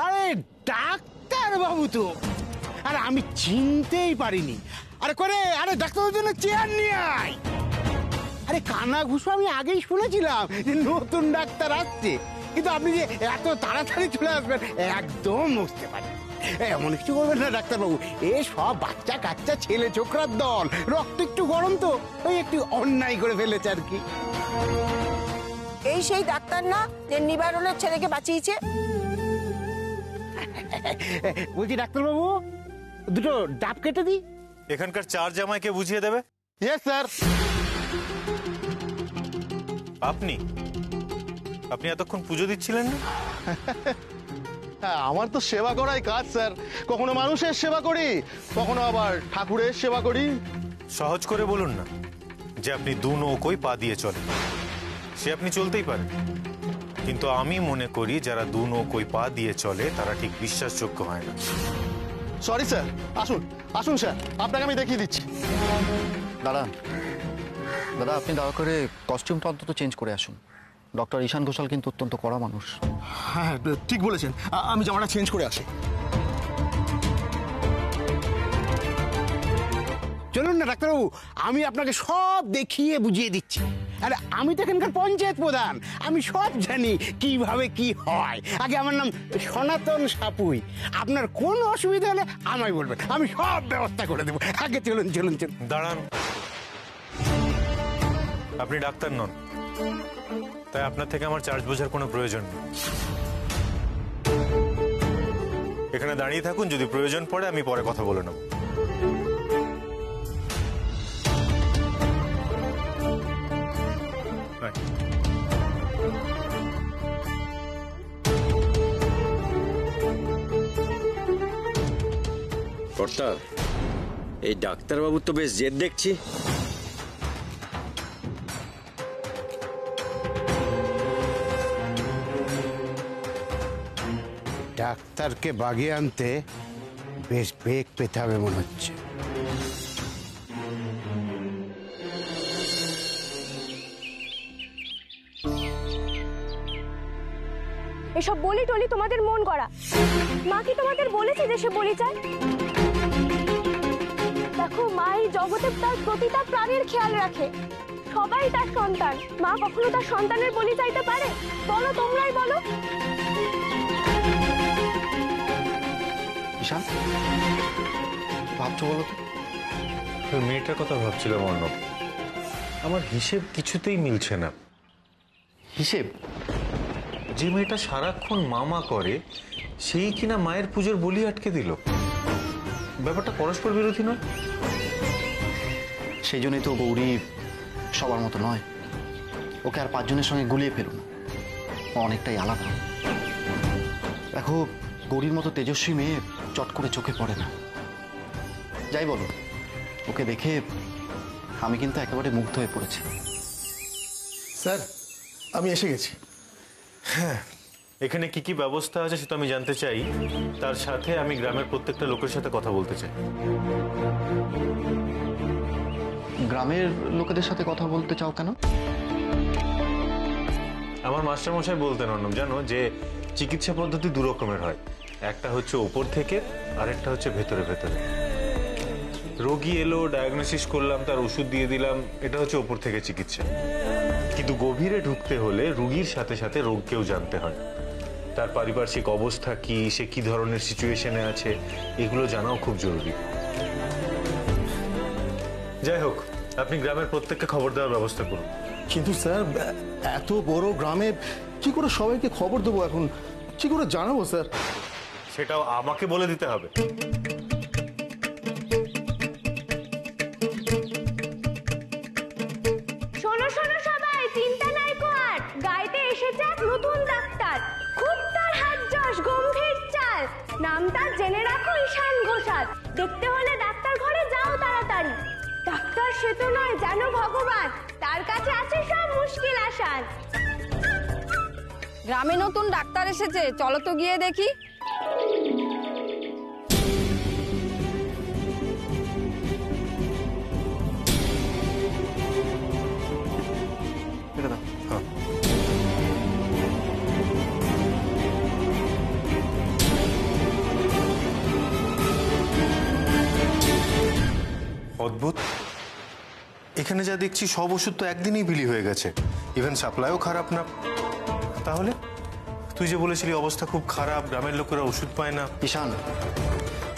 আরে ডাক্তার বাবু তো, আরে আমি চিনতেই পারিনি। আরে করে, আরে ডাক্তারের জন্য চেয়ার নিয়ে আয়। আরে কানা ঘুষো আমি আগেই শুনেছিলাম যে নতুন ডাক্তার আসছে, কিন্তু আপনি যে এত তাড়াতাড়ি চলে আসবেন একদম বুঝতে পারি। এমন কিছু করবেন না ডাক্তারবাবু, এ সব বাচ্চা কাচ্চা ছেলে ছোকরার দল, রক্ত একটু গরম তো, ওই একটু অন্যায় করে ফেলেছে আর কি। এই সেই ডাক্তার না যে নিবারণের ছেলেকে বাঁচিয়েছে? বলছি ডাক্তারবাবু, দুটো ডাব কেটে দিই। এখানকার চার জামাইকে বুঝিয়ে দেবে? Yes sir. আপনি আপনি এতক্ষণ পুজো দিচ্ছিলেন না? হ্যাঁ, আমার তো সেবা করাই কাজ স্যার। কখনো মানুষের সেবা করি, কখনো আবার ঠাকুরের সেবা করি। সহজ করে বলুন না যে আপনি দু নৌকোয় পা দিয়ে চলেন। সে আপনি চলতেই পারেন, কিন্তু আমি মনে করি যারা দু নৌকোয় পা দিয়ে চলে তারা ঠিক বিশ্বাসযোগ্য হয় না। সরি স্যার, আসুন আসুন স্যার, আপনাকে আমি দেখিয়ে দিচ্ছি। দাঁড়ান দাদা, আপনি দয়া করে কস্টিউমটা অন্তত চেঞ্জ করে আসুন। ডক্টর ঈশান ঘোষাল কিন্তু অত্যন্ত কড়া মানুষ। হ্যাঁ ঠিক বলেছেন, আমি জামাটা চেঞ্জ করে আসি। চলুন না ডাক্তারবাবু, আমি আপনাকে সব দেখিয়ে বুঝিয়ে দিচ্ছি। আরে আমি তো এখানকার পঞ্চায়েত প্রধান, আমি সব জানি কিভাবে কি হয়। আগে আমার নাম সনাতন সাপুই। আপনার কোনো অসুবিধা হলে আমায় বলবেন, আমি সব ব্যবস্থা করে দেবো। আগে চলুন চলুন চলুন। দাঁড়ান, আপনি ডাক্তার নন, তাই আপনার থেকে আমার চার্জ বোঝার কোনো প্রয়োজন নেই। এখানে দাঁড়িয়ে থাকুন, যদি প্রয়োজন পড়ে আমি পরে কথা বলে নেব। কর্তা, এই ডাক্তারবাবু তো বেশ জেদ দেখছি। ডাক্তারকে বাগিয়ে আনতে বেশ বেগ পেতে হবে মনে হচ্ছে। এসব বলি টলি তোমাদের মন গড়া। মা কি তোমাদের বলেছে যে সে বলি চায়? দেখো, মা এই জগতে তার প্রতিটা প্রাণীর খেয়াল রাখে। সবাই তার সন্তান। মা কখনো তার সন্তানের বলি চাইতে পারে? বলো, তোমরাই বলো। ঈশান, ভাবছো বলো তো? ওই মেয়েটার কথা ভাবছিলাম অর্ণব, আমার হিসেব কিছুতেই মিলছে না। হিসেব? যে মেয়েটা সারাক্ষণ মামা করে সেই কিনা মায়ের পুজোর বলি আটকে দিল। ব্যাপারটা পরস্পর বিরোধী নয়? সেই জন্যই তো গৌরী সবার মতো নয়। ওকে আর পাঁচজনের সঙ্গে গুলিয়ে ফেলুন, ও অনেকটাই আলাদা। দেখো, গৌরীর মতো তেজস্বী মেয়ে চট করে চোখে পড়ে না। যাই বলো, ওকে দেখে আমি কিন্তু একেবারে মুগ্ধ হয়ে পড়েছি। স্যার, আমি এসে গেছি। হ্যাঁ, এখানে কি কি ব্যবস্থা আছে সেটা আমি জানতে চাই। তার সাথে আমি গ্রামের প্রত্যেকটা লোকের সাথে কথা বলতে চাই। গ্রামের লোকেদের সাথে কথা বলতে চাও কেন? আমার মাস্টারমশাই বলতেন অর্ণব, জানো, যে চিকিৎসা পদ্ধতি দু রকমের হয়। একটা হচ্ছে ওপর থেকে, আর একটা হচ্ছে ভেতরে ভেতরে। রোগী এলো, ডায়াগনোসিস করলাম, তার ওষুধ দিয়ে দিলাম, এটা হচ্ছে ওপর থেকে চিকিৎসা। কিন্তু গভীরে ঢুকতে হলে রোগীর সাথে সাথে রোগকেও জানতে হয়। তার পারিপার্শ্বিক অবস্থা কি, সে কি ধরনের সিচুয়েশনে আছে, এগুলো জানাও খুব জরুরি। যাই হোক, আপনি গ্রামের প্রত্যেককে খবর দেওয়ার ব্যবস্থা করুন। কিন্তু স্যার, এত বড় গ্রামে কি করে সবাইকে খবর দেবো এখন? কি করে জানাবো স্যার? সেটাও আমাকে বলে দিতে হবে? শোনো শোনো সবাই, চিন্তা নাই কর। গাইতে এসেছে এক নতুন ডাক্তার, খুব তার হাত যশ, গম্ভীর চাল। নাম তার জেনে রাখো, ঈশান ঘোষাল। দেখতে হলে ডাক্তার ঘরে যাও তাড়াতাড়ি। ডাক্তার সে তো নয়, জানো ভগবান, তার কাছে আছে সব মুশকিল আসান। গ্রামে নতুন ডাক্তার এসেছে, চলো তো গিয়ে দেখি। এটা দাও। অদ্ভুত, এখানে যা দেখছি সব ওষুধ তো একদিনেই বিলি হয়ে গেছে, ইভেন সাপ্লাইও খারাপ না। তাহলে তুই যে বলেছিলি অবস্থা খুব খারাপ, গ্রামের লোকেরা ওষুধ পায় না। ঈশান,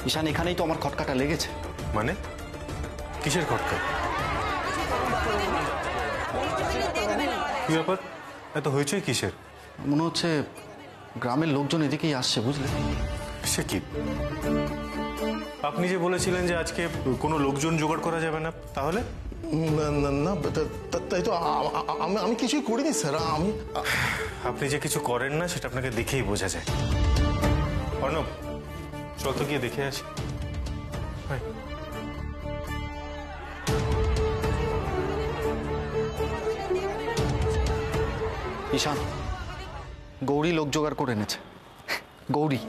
ঈশান এখানেই তো আমার খটকাটা লেগেছে। মানে কিসের খটকা? কি ব্যাপার, এত হইচই কিসের? মনে হচ্ছে গ্রামের লোকজন এদিকেই আসছে, বুঝলে? সে কি, আপনি যে বলেছিলেন যে আজকে কোনো লোকজন জোগাড় করা যাবে না, তাহলে? না না না, তাই তো আমি কিছুই করিনি স্যার। আপনি যে কিছু করেন না সেটা আপনাকে দেখেই বোঝা যায়। অর্ণব, চল তো গিয়ে দেখে আসি। হয়। ঈশান, গৌরী লোক জোগাড় করে এনেছে। গৌরী।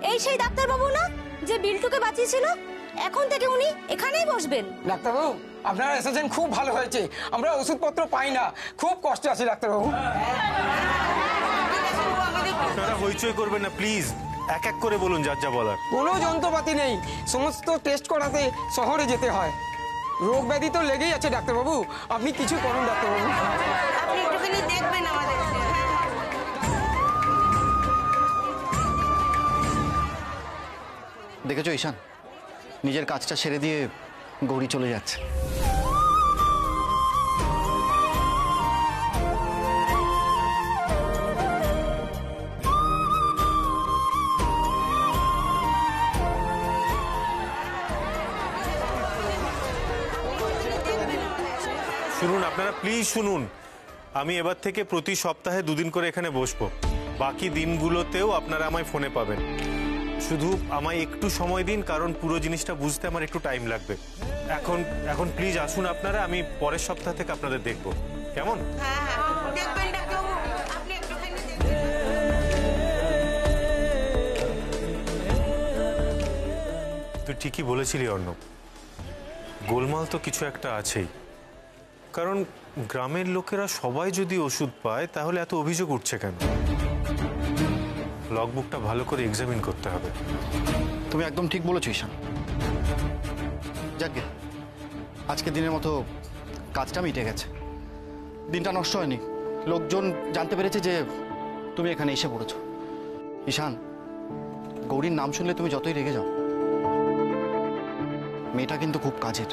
এই সেই ডাক্তারবাবু না যে বিল্টুকে বাঁচিয়েছিল? এখন থেকে উনি এখানেই বসবেন। ডাক্তারবাবু আপনারা এসেছেন, খুব ভালো হয়েছে। আমরা ওষুধপত্র পাই না, খুব কষ্টে আছি ডাক্তারবাবু। আপনারা হইচই করবেন না প্লিজ, এক এক করে বলুন যার যা বলার। কোনো যন্ত্রপাতি নেই, সমস্ত টেস্ট করাতে শহরে যেতে হয়। রোগ ব্যাধি তো লেগেই আছে ডাক্তারবাবু, আপনি কিছু করুন ডাক্তারবাবু। আপনি একটুখানি দেখবেন আমাদের। দেখেছো ঈশান, নিজের কাজটা ছেড়ে দিয়ে গৌরী চলে যাচ্ছে। শুনুন আপনারা, প্লিজ শুনুন, আমি এবার থেকে প্রতি সপ্তাহে 2 দিন করে এখানে বসবো। বাকি দিনগুলোতেও আপনারা আমায় ফোনে পাবেন। শুধু আমায় একটু সময় দিন, কারণ পুরো জিনিসটা বুঝতে আমার একটু টাইম লাগবে। এখন প্লিজ আসুন আপনারা, আমি পরের সপ্তাহ থেকে আপনাদের দেখব, কেমন? তুই ঠিকই বলেছিলি অর্ণব, গোলমাল তো কিছু একটা আছেই। কারণ গ্রামের লোকেরা সবাই যদি ওষুধ পায় তাহলে এত অভিযোগ উঠছে কেন? লগবুকটা ভালো করে এক্সামিন করতে হবে। তুমি একদম ঠিক বলেছো ঈশান। যাকে আজকে দিনের মতো কাজটা মিটে গেছে, দিনটা নষ্ট হয়নি। লোকজন জানতে পেরেছে যে তুমি এখানে এসে পড়েছো। ঈশান, গৌরীর নাম শুনলে তুমি যতই রেগে যাও, মেয়েটা কিন্তু খুব কাজের।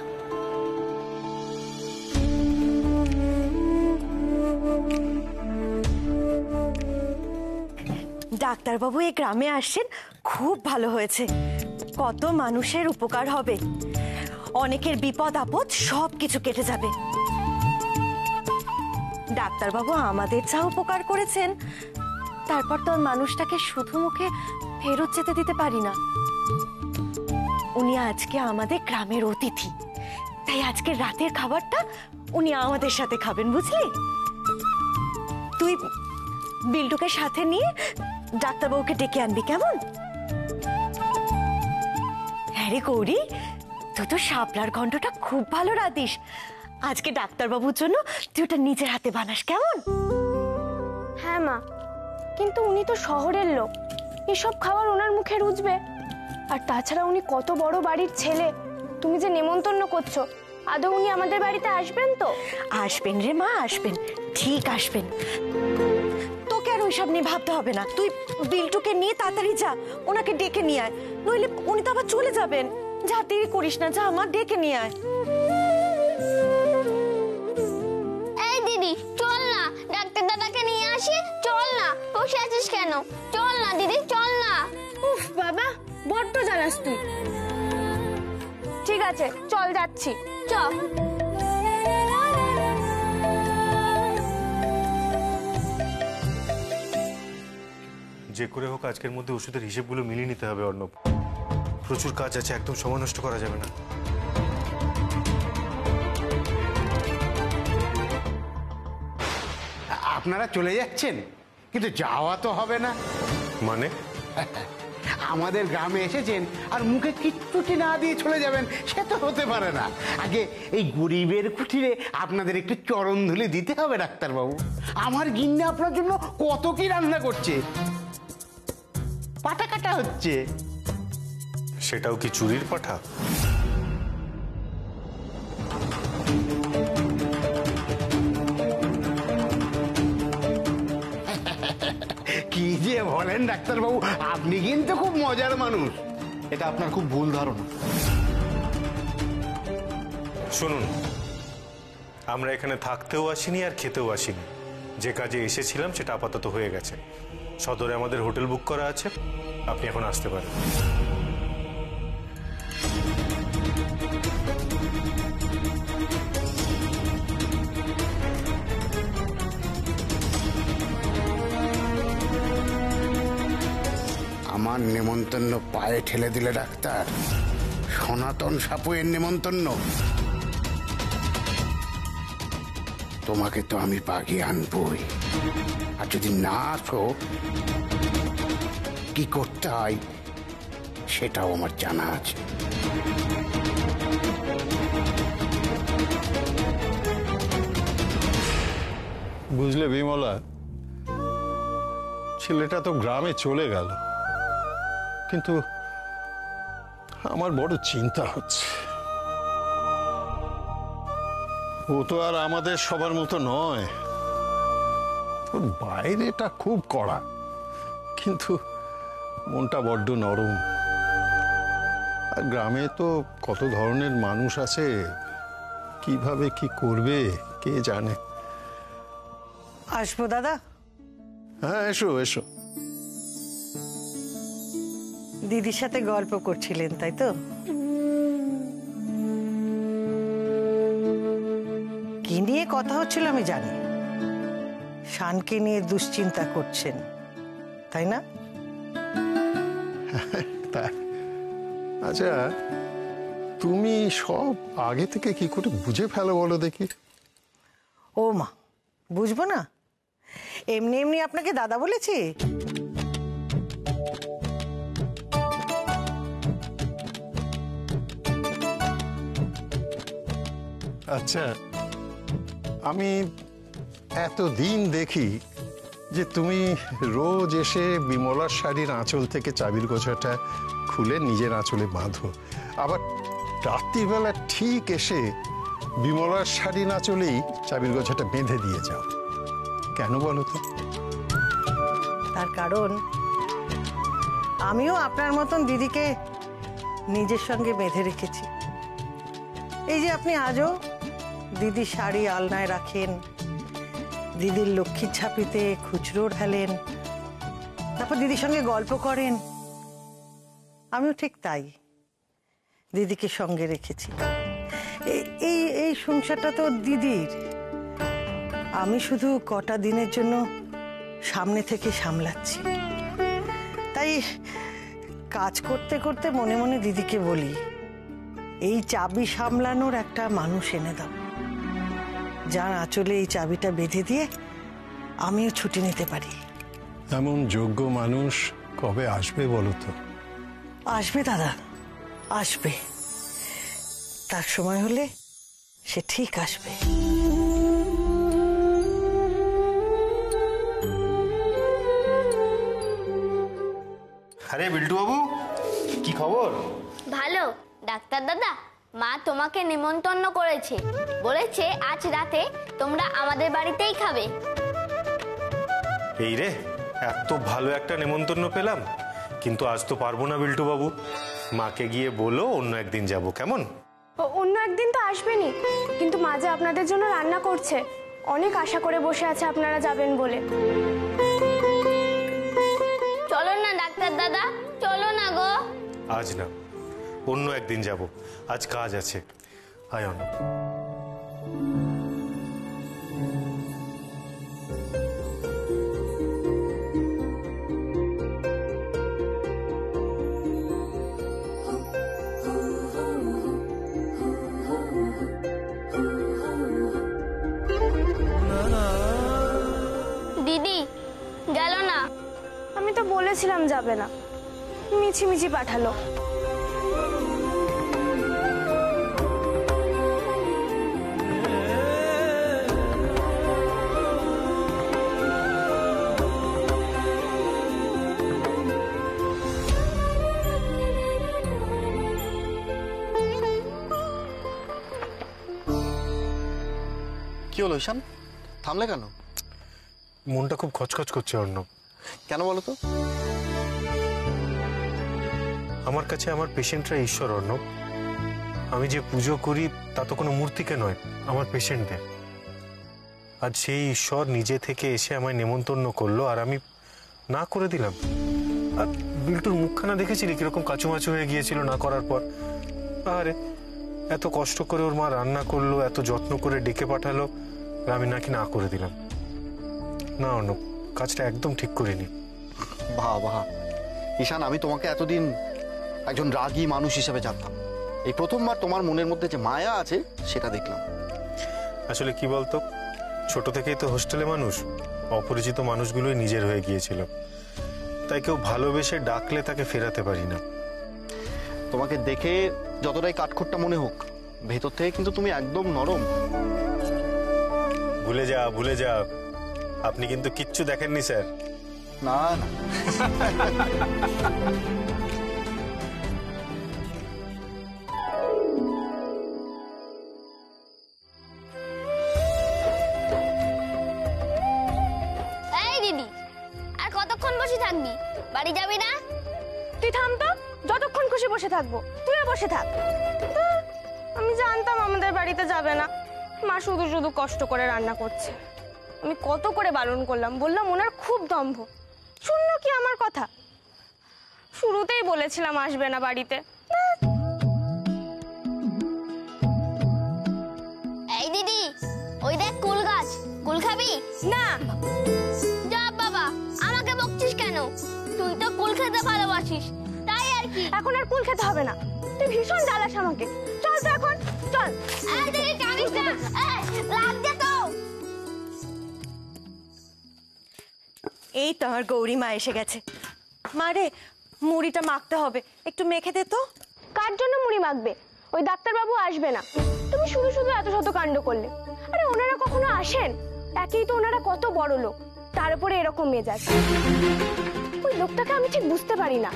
ডাক্তারবাবু এই গ্রামে আসছেন, খুব ভালো হয়েছে। কত মানুষের উপকার হবে, অনেকের বিপদ আপদ সব কিছু কেটে যাবে। ডাক্তারবাবু আমাদের যা উপকার করেছেন, তারপর তো আর মানুষটাকে শুধু মুখে ফেরত যেতে দিতে পারি না। উনি আজকে আমাদের গ্রামের অতিথি, তাই আজকে রাতের খাবারটা উনি আমাদের সাথে খাবেন, বুঝলি? তুই বিল্টুকে সাথে নিয়ে ডাক্তারবাবুকে ডেকে আনবি, কেমন? হ্যাঁ রে গৌরী, তুই তো শাপলার ঘন্টটা খুব ভালো রাঁধিস। আজকে ডাক্তারবাবুর জন্য তুই ওটা নিজের হাতে বানাস, কেমন? হ্যাঁ মা, কিন্তু উনি তো শহরের লোক, এসব খাবার ওনার মুখে রুজবে। আর তাছাড়া উনি কত বড় বাড়ির ছেলে, তুমি যে নেমন্তন্ন করছো, আদৌ উনি আমাদের বাড়িতে আসবেন তো? আসবেন রে মা, আসবেন, ঠিক আসবেন। তোকে আর ওইসব নিয়ে ভাবতে হবে না। তুই বিল্টুকে নিয়ে তাড়াতাড়ি যা, ওনাকে ডেকে নিয়ে আয়, নইলে উনি তো আবার চলে যাবেন। যা, দেরি করিস না, যা আমার, ডেকে নিয়ে আয়। এই দিদি চল না, ডাক্তার দাদাকে নিয়ে আসি, চল না। বসে আছিস কেন? চল না দিদি, চল না। উফ বাবা, বড্ড জ্বালাস তুই। ঠিক আছে চল, যাচ্ছি, চল। যে করে হোক আজকের মধ্যে ওষুধের হিসেবগুলো মিলিয়ে নিতে হবে অর্ণব। প্রচুর কাজ আছে, একদম সময় নষ্ট করা যাবে না। আপনারা চলে যাচ্ছেন, কিন্তু যাওয়া তো হবে না। মানে? আমাদের গ্রামে এসেছেন আর মুখে কিচ্ছুটি না দিয়ে চলে যাবেন, সে তো হতে পারে না। আগে এই গরিবের কুঠিরে আপনাদের একটু চরণধুলি দিতে হবে ডাক্তারবাবু। আমার গিন্নি আপনার জন্য কত কি রান্না করছে। পাঠান পাঠা হচ্ছে। সেটাও কি চুরির পাঠা? কি যে বলেন ডাক্তারবাবু, আপনি কিন্তু খুব মজার মানুষ। এটা আপনার খুব ভুল ধারণা। শুনুন, আমরা এখানে থাকতেও আসিনি আর খেতেও আসিনি। যে কাজে এসেছিলাম সেটা আপাতত হয়ে গেছে। সদরে আমাদের হোটেল বুক করা আছে, আপনি এখন আসতে পারেন। আমার নেমন্তন্ন পায়ে ঠেলে দিলে ডাক্তার। সনাতন সাপুয়ের নেমন্তন্ন। তোমাকে তো আমি বাগিয়ে আনবই, আর যদি না আসো কি করতে হয় সেটাও আমার জানা আছে। বুঝলে বিমলা, ছেলেটা তো গ্রামে চলে গেল, কিন্তু আমার বড় চিন্তা হচ্ছে। ও তো আর আমাদের সবার মতো নয়। ওর বাইরেটা খুব কড়া, কিন্তু মনটা বড্ড নরম। আর গ্রামে তো কত ধরনের মানুষ আছে, কিভাবে কি করবে কে জানে। আসবো দাদা? হ্যাঁ, এসো এসো। দিদির সাথে গল্প করছিলেন তাই তো? কি নিয়ে কথা হচ্ছিল আমি জানি। শানকে নিয়ে দুশ্চিন্তা করছেন তাই না? আচ্ছা, তুমি সব আগে থেকে কি করে বুঝে ফেলো বলো দেখি? ও মা, বুঝবো না? এমনি এমনি আপনাকে দাদা বলেছি? আচ্ছা, আমি এতদিন দেখি যে তুমি রোজ এসে বিমলার শাড়ির আঁচল থেকে চাবির গোছাটা খুলে নিজের আঁচলে বাঁধো, আবার রাত্রিবেলা ঠিক এসে বিমলার শাড়ির আঁচলেই চাবির গোছাটা বেঁধে দিয়ে যাও। কেন বলো তো? তার কারণ আমিও আপনার মতন দিদিকে নিজের সঙ্গে বেঁধে রেখেছি। এই যে আপনি আজও দিদির শাড়ি আলনায় রাখেন, দিদির লক্ষ্মীর ছাপিতে খুচরো ঢালেন, তারপর দিদির সঙ্গে গল্প করেন। আমিও ঠিক তাই দিদিকে সঙ্গে রেখেছি। এই এই সংসারটা তো দিদির। আমি শুধু কটা দিনের জন্য সামনে থেকে সামলাচ্ছি। তাই কাজ করতে করতে মনে মনে দিদিকে বলি, এই চাবি সামলানোর একটা মানুষ এনে দাও, যার আঁচলে এই চাবিটা বেঁধে দিয়ে আমিও ছুটি নিতে পারি। এমন যোগ্য মানুষ কবে আসবে বলো তো? আসবে দাদা, আসবে। তার সময় হলে সে ঠিক আসবে। আরে বিল্টু বাবু, কি খবর? ভালো ডাক্তার দাদা, মা তোমাকে নিমন্ত্রণ করেছে, বলেছে আজ রাতে তোমরা আমাদের বাড়িতেই খাবে। এই রে, এত ভালো একটা নেমন্তন্ন পেলাম, কিন্তু আজ তো পারবো না বিল্টু বাবু। মাকে গিয়ে বলো অন্য একদিন যাব, কেমন? অন্য একদিন তো আসবেনি, কিন্তু মা যে আপনাদের জন্য রান্না করছে, অনেক আশা করে বসে আছে আপনারা যাবেন বলে। চলো না ডাক্তার দাদা, চলো না গো। আজ না, অন্য একদিন যাব, আজ কাজ আছে। আয় অন্য। দিদি গেল না? আমি তো বলেছিলাম যাবে না, মিছিমিছি পাঠালো। কি হলো ঈশান, থামলে কেন? মনটা খুব খচখচ করছে অর্ণব। কেন বলো তো? আমার কাছে আমার পেশেন্টরা ঈশ্বর অর্ণব। আমি যে পুজো করি তা তো কোনো মূর্তিকে নয়, আমার পেশেন্টদের। আজ সেই ঈশ্বর নিজে থেকে এসে আমায় নেমন্তন্ন করলো আর আমি না করে দিলাম। আর বিল্টুর মুখখানা দেখেছিলি কিরকম কাচুমাচু হয়ে গিয়েছিল না করার পর। আরে এত কষ্ট করে ওর মা রান্না করলো, এত যত্ন করে ডেকে পাঠালো, আর আমি নাকি না করে দিলাম। না অর্ণব, কাজটা একদম ঠিক করিনি। বাহ বাহ ঈশান, আমি তোমাকে এতদিন একজন রাগী মানুষ হিসেবে জানতাম। এই প্রথমবার তোমার মনের মধ্যে যে মায়া আছে সেটা দেখলাম। আসলে কি বলতো, ছোট থেকেই তো হোস্টেলে মানুষ, অপরিচিত মানুষগুলোই নিজের হয়ে গিয়েছিল। তাই কেউ ভালোবেসে ডাকলে তাকে ফেরাতে পারি না। তোমাকে দেখে যতটাই কাঠখোট্টা মনে হোক, ভেতর থেকে কিন্তু তুমি একদম নরম। ভুলে যা ভুলে যা, আপনি কিন্তু কিচ্ছু দেখেননি স্যার। না না এই দিদি, আর কতক্ষণ বসে থাকবি? বাড়ি যাবি না? তুই থাম তো, যতক্ষণ খুশি বসে থাকবো। তুইও বসে থাক। আমি জানতাম আমাদের বাড়িতে যাবে না। মা শুধু শুধু কষ্ট করে রান্না করছে। আমি কত করে বারণ করলাম, বললাম ওনার খুব দম্ভ। শুনলো কি আমার কথা? শুরুতেই বলেছিলাম আসবে না বাড়িতে। এই দিদি, ওই দেখ কুল গাছ, কুল খাবি? না। যা বাবা, আমাকে বকছিস কেন? তুই তো কুল খেতে ভালোবাসিস, তাই আর কি। এখন আর কুল খেতে হবে না, তুই ভীষণ জ্বালাস আমাকে। চল তো এখন, চল। এই দিদি, কাঁদিস না, লাগছে তো। এই তো আমার গৌরী মা এসে গেছে। মা রে, মুড়িটা মাখতে হবে, একটু মেখে দে তো। কার জন্য মুড়ি মাখবে? ওই ডাক্তারবাবু আসবে না। তুমি শুধু শুধু এত শত কাণ্ড করলে। আরে ওনারা কখনো আসেন? একেই তো ওনারা কত বড় লোক, তার উপরে এরকম মেজাজ। ওই লোকটাকে আমি ঠিক বুঝতে পারি না।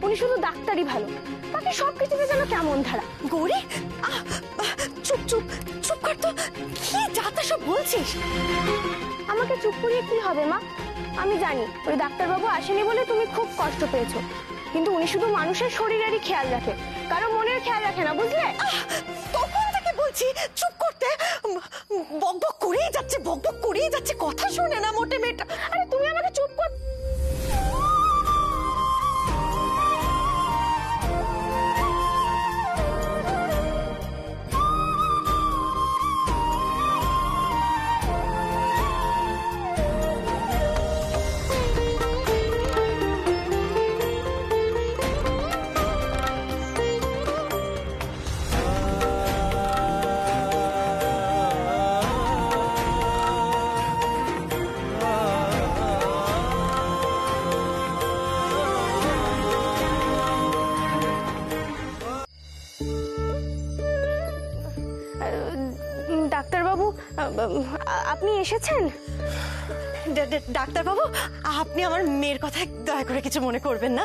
উনি শুধু ডাক্তারই ভালো, বাকি সবকিছুতে যেন কেমন ধারা। গৌরী, চুপ চুপ চুপ কর তো, কি যাতা সব বলছিস? আমাকে চুপ করিয়ে কি হবে মা? আমি জানি ওই ডাক্তারবাবু আসেনি বলে তুমি খুব কষ্ট পেয়েছো, কিন্তু উনি শুধু মানুষের শরীরেরই খেয়াল রাখে, কারো মনের খেয়াল রাখে না, বুঝলে? তখন থেকে বলছি চুপ করতে, বকবক করেই যাচ্ছে, বকবক করেই যাচ্ছে, কথা শোনে না মোটে মেয়েটা। আরে তুমি আমাকে চুপ কর। ডাক্তারবাবু, আপনি এসেছেন? ডাক্তারবাবু, আপনি আমার মেয়ের কথা দয়া করে কিছু মনে করবেন না।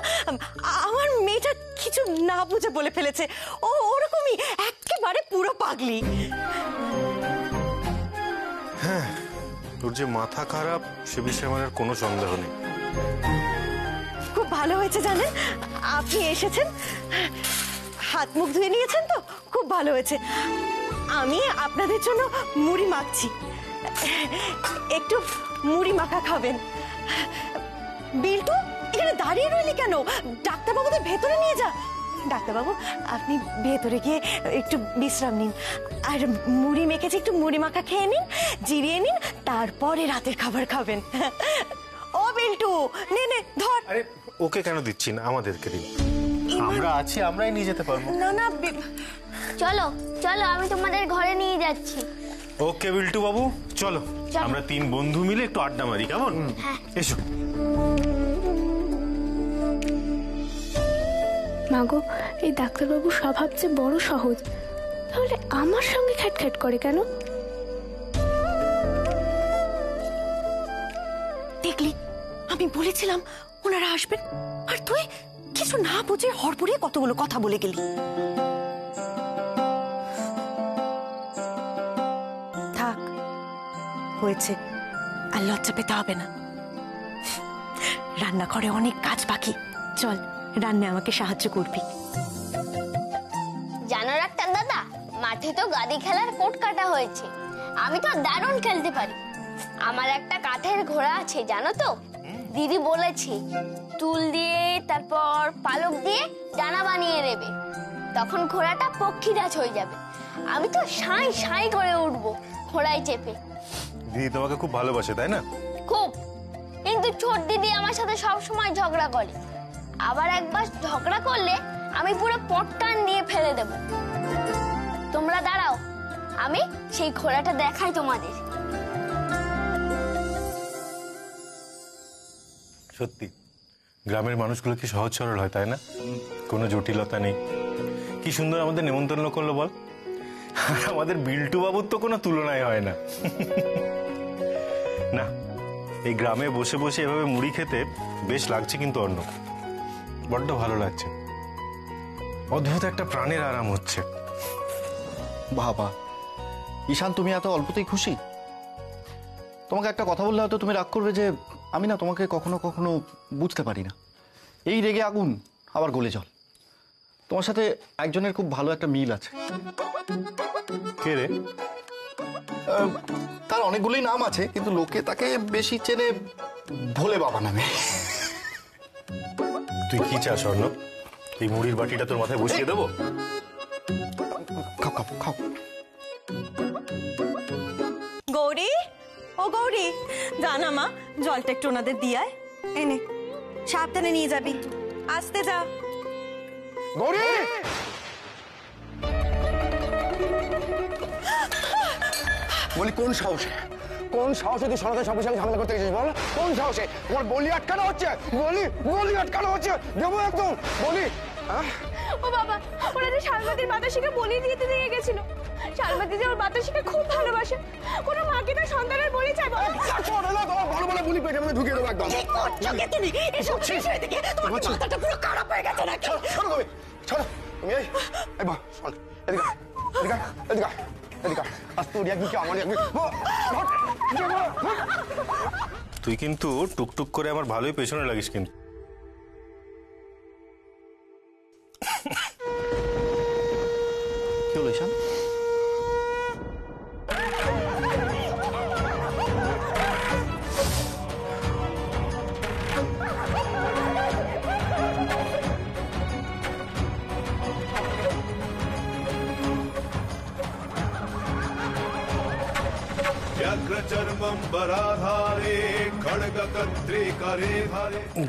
আমার মেয়েটা কিছু না বুঝে বলে ফেলেছে। ও ওরকমই একেবারে পুরো পাগলি। হ্যাঁ, তোর যে মাথা খারাপ সে বিষয়ে আমার আর কোনো সন্দেহ নেই। খুব ভালো হয়েছে জানেন আপনি এসেছেন। হাত মুখ ধুয়ে নিয়েছেন তো, খুব ভালো হয়েছে। আমি আপনাদের জন্য মুড়ি মাখছি, একটু মুড়ি মাখা খাবেন। বিল্টু, এখানে দাঁড়িয়ে রইলি কেন? ডাক্তারবাবুদের ভেতরে নিয়ে যা। ডাক্তারবাবু, আপনি ভেতরে গিয়ে একটু বিশ্রাম নিন, আর মুড়ি মেখেছি, একটু মুড়ি মাখা খেয়ে নিন, জিরিয়ে নিন, তারপরে রাতের খাবার খাবেন। ও বিল্টু, নে নে ধর। আরে ওকে কেন দিচ্ছি না, আমাদেরকে দিন। আমরা আছি, আমরাই নিয়ে যেতে পারবো। না না, চলো চলো, আমি তোমাদের ঘরে নিয়ে যাচ্ছি। ওকে বিল্টু বাবু, চলো আমরা তিন বন্ধু মিলে একটু আড্ডা মারি, কেমন? এসো। মাগো, এই ডাক্তারবাবুর স্বভাব যে বড় সহজ, তাহলে আমার সঙ্গে খ্যাটখ্যাট করে কেন? দেখলি, আমি বলেছিলাম ওনারা আসবেন, আর তুই কিছু না বুঝে হড়বড়িয়ে কতগুলো কথা বলে গেলি। থাক, হয়েছে আর লজ্জা পেতে হবে না। রান্নাঘরে অনেক কাজ বাকি, চল রান্নায় আমাকে সাহায্য করবি। জানো ডাক্তার দাদা, মাঠে তো গাদি খেলার কোট কাটা হয়েছে। আমি তো দারুণ খেলতে পারি। আমার একটা কাঠের ঘোড়া আছে জানো তো, দিদি বলেছে তুল দিয়ে তারপর পালক দিয়ে ডানা বানিয়ে দেবে, তখন ঘোড়াটা পক্ষীরাজ হয়ে যাবে। আমি তো সাই সাই করে উঠবো ঘোড়ায় চেপে। দিদি তোমাকে খুব ভালোবাসে তাই না? খুব। কিন্তু ছোট দিদি আমার সাথে সব সময় ঝগড়া করে, আবার একবার ঝগড়া করলে আমি পুরো পটকান দিয়ে ফেলে দেব। তোমরা দাঁড়াও, আমি সেই ঘোড়াটা দেখাই তোমাদের। সত্যি গ্রামের মানুষগুলো কি সহজ সরল হয় তাই না? কোনো জটিলতা নেই। কি সুন্দর আমাদের নেমন্তন্ন করলো বল। আর আমাদের বিল্টু বাবুর তো কোনো তুলনাই হয় না। না, এই গ্রামে বসে বসে এভাবে মুড়ি খেতে বেশ লাগছে, কিন্তু অন্য বড্ড ভালো লাগছে। অদ্ভুত একটা প্রাণের আরাম হচ্ছে। বাবা ঈশান, তুমি এত অল্পতেই খুশি? তোমাকে একটা কথা বললে হয়তো তুমি রাগ করবে যে আমি না তোমাকে কখনো কখনো বুঝতে পারি না। এই রেগে আগুন আবার গলে জল। তোমার সাথে একজনের খুব ভালো একটা মিল আছে। কে রে? তার অনেকগুলোই নাম আছে, কিন্তু লোকে তাকে বেশি চেনে ভোলে বাবা নামে। তুই কি চাস অর্ণব? এই মুড়ির বাটিটা তোর মাথায় বসিয়ে দেবো? খাও খাও খাও। গৌরী, ও গৌরী, জানা মা জলটা একটু ওনাদের দিয়ায় এনে, সাবধানে নিয়ে যাবি, আসতে যা। গৌরী, বলি কোন সাহসে, কোন সাহসে তুই সনাতন সবার সঙ্গে ঝামেলা করতে গেছিস বল? কোন সাহসে? তোমার বলি আটকানো হচ্ছে, বলি আটকানো হচ্ছে, দেবো একদম বলি। ও বাবা, ওরা যে শালমাতির বাতাসিকে বলি দিতে দিয়ে গেছিল। শালমাতি যে ওর বাতাসিকে খুব ভালোবাসে। কোনো মাকে তার সন্তানের বলি চাই বলো? ছোট না, তোমার ভালো ভালো বলি পেটের মধ্যে ঢুকিয়ে দেবো একদম। কি করছো কি তুমি? এসব শেষ হয়ে থেকে তোমার মাথাটা পুরো খারাপ হয়ে গেছে নাকি? শোনো তুমি, শোনো তুমি, এই বা শোন, এদিকে এদিকে এদিকে এদিকে আজ তোর একদিন কি আমার একদিন। তুই কিন্তু টুকটুক করে আমার ভালোই পেছনে লাগিস কিন্তু। কি হলো ঈশান?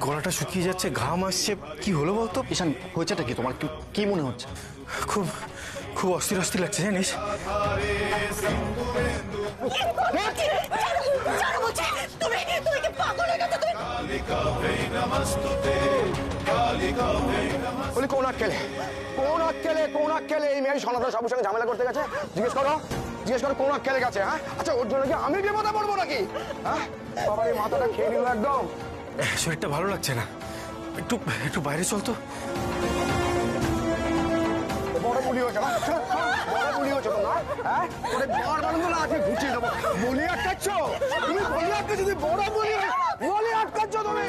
গলাটা শুকিয়ে যাচ্ছে, ঘাম আসছে, কি হলো বলতো? ঈশান, হয়েছেটা কি তোমার? কি মনে হচ্ছে? খুব খুব অস্থির অস্থির লাগছে জানিস। বলি কোন আক্কেলে, কোন আক্কেলে, কোন আক্কেলে এই মেয়ে সনাতন সবার সঙ্গে ঝামেলা করতে গেছে? জিজ্ঞেস করো, জিজ্ঞেস করো কোন আক্কেলে গেছে? হ্যাঁ, আচ্ছা ওর জন্য কি আমি বিপদে পড়বো নাকি? হ্যাঁ, বাবার এই মাথাটা খেয়ে নিল একদম। শরীরটা ভালো লাগছে না, একটু একটু বাইরে চল তো। বড় বুলি হয়েছে না, বড় বুলি হয়েছে তো না? হ্যাঁ, ওরে বড় বানগুলো আজকে ঘুচিয়ে দেবো। বলি আটকাচ্ছ তুমি, বলি আটকাচ্ছ, যদি বড় বলি আটকাচ্ছ তুমি।